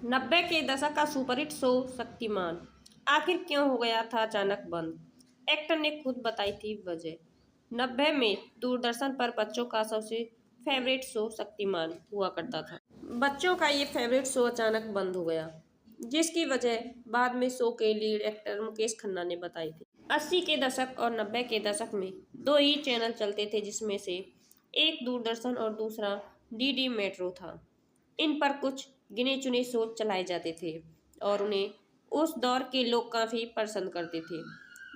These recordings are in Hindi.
90 के दशक का सुपरहिट शो शक्तिमान आखिर क्यों हो गया था अचानक बंद। एक्टर ने खुद बताई थी वजह। 90 में दूरदर्शन पर बच्चों का सबसे फेवरेट शो शक्तिमान हुआ करता था। बच्चों का ये फेवरेट शो अचानक बंद हो गया, जिसकी वजह बाद में शो के लीड एक्टर मुकेश खन्ना ने बताई थी। 80 के दशक और 90 के दशक में दो ही चैनल चलते थे, जिसमें से एक दूरदर्शन और दूसरा डीडी मेट्रो था। इन पर कुछ गिने चुने शो चलाए जाते थे और उन्हें उस दौर के लोग काफ़ी पसंद करते थे।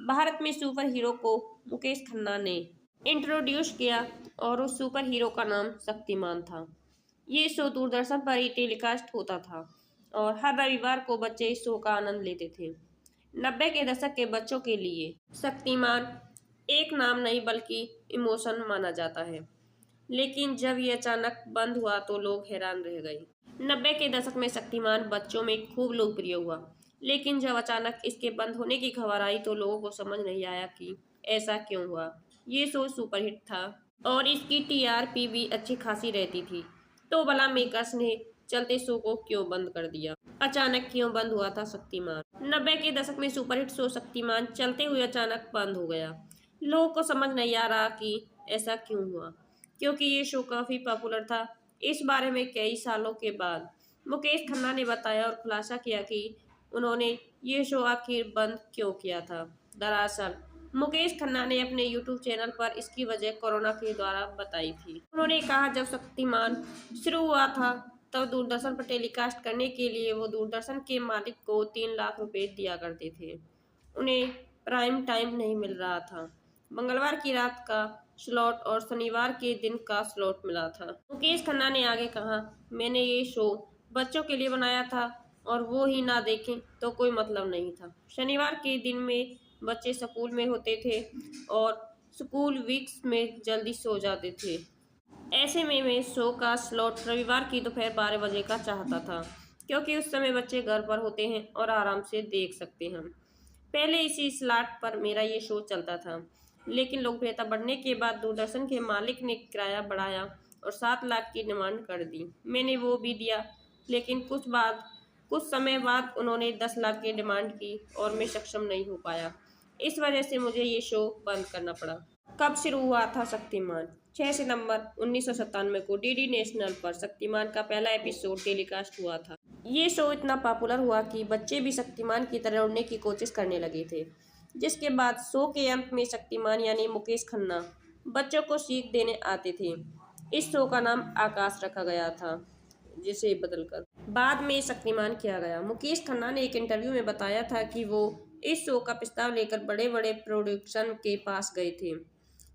भारत में सुपर हीरो को मुकेश खन्ना ने इंट्रोड्यूस किया और उस सुपर हीरो का नाम शक्तिमान था। ये शो दूरदर्शन पर ही टेलीकास्ट होता था और हर रविवार को बच्चे इस शो का आनंद लेते थे। 90 के दशक के बच्चों के लिए शक्तिमान एक नाम नहीं बल्कि इमोशन माना जाता है। लेकिन जब ये अचानक बंद हुआ तो लोग हैरान रह गए। 90 के दशक में शक्तिमान बच्चों में खूब लोकप्रिय हुआ, लेकिन जब अचानक इसके बंद होने की खबर आई तो लोगों को समझ नहीं आया कि ऐसा क्यों हुआ। ये शो सुपरहिट था और इसकी टीआरपी भी अच्छी खासी रहती थी, तो भला मेकर्स ने चलते शो को क्यों बंद कर दिया। अचानक क्यों बंद हुआ था शक्तिमान। 90 के दशक में सुपरहिट शो शक्तिमान चलते हुए अचानक बंद हो गया। लोगों को समझ नहीं आ रहा कि ऐसा क्यों हुआ, क्योंकि ये शो काफ़ी पॉपुलर था। इस बारे में कई सालों के बाद मुकेश खन्ना ने बताया और खुलासा किया कि उन्होंने ये शो आखिर बंद क्यों किया था। दरअसल मुकेश खन्ना ने अपने यूट्यूब चैनल पर इसकी वजह कोरोना के द्वारा बताई थी। उन्होंने कहा, जब शक्तिमान शुरू हुआ था तब दूरदर्शन पर टेलीकास्ट करने के लिए वो दूरदर्शन के मालिक को 3 लाख रुपए दिया करते थे। उन्हें प्राइम टाइम नहीं मिल रहा था। मंगलवार की रात का स्लॉट और शनिवार के दिन का स्लॉट मिला था। मुकेश खन्ना ने आगे कहा, मैंने ये शो बच्चों के लिए बनाया था और वो ही ना देखें तो कोई मतलब नहीं था। शनिवार के दिन में बच्चे स्कूल में होते थे और स्कूल वीक्स में जल्दी सो जाते थे। ऐसे में मैं शो का स्लॉट रविवार की दोपहर 12 बजे का चाहता था, क्योंकि उस समय बच्चे घर पर होते हैं और आराम से देख सकते हैं। पहले इसी स्लॉट पर मेरा ये शो चलता था, लेकिन लोकप्रियता बढ़ने के बाद दूरदर्शन के मालिक ने किराया बढ़ाया और 7 लाख की डिमांड कर दी। मैंने वो भी दिया, लेकिन कुछ समय बाद उन्होंने 10 लाख की डिमांड की और मैं सक्षम नहीं हो पाया। इस वजह से मुझे ये शो बंद करना पड़ा। कब शुरू हुआ था शक्तिमान। 6 सितंबर 1997 को डीडी नेशनल पर शक्तिमान का पहला एपिसोड टेलीकास्ट हुआ था। ये शो इतना पॉपुलर हुआ कि बच्चे भी शक्तिमान की तरह उड़ने की कोशिश करने लगे थे, जिसके बाद शो के अंत में शक्तिमान यानी मुकेश खन्ना बच्चों को सीख देने आते थे। इस शो का नाम आकाश रखा गया था, जिसे बदलकर बाद में शक्तिमान किया गया। मुकेश खन्ना ने एक इंटरव्यू में बताया था कि वो इस शो का प्रस्ताव लेकर बड़े बड़े प्रोडक्शन के पास गए थे,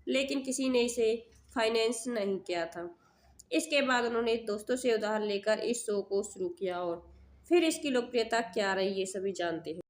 लेकिन किसी ने इसे फाइनेंस नहीं किया था। इसके बाद उन्होंने दोस्तों से उधार लेकर इस शो को शुरू किया और फिर इसकी लोकप्रियता क्या रही ये सभी जानते हैं।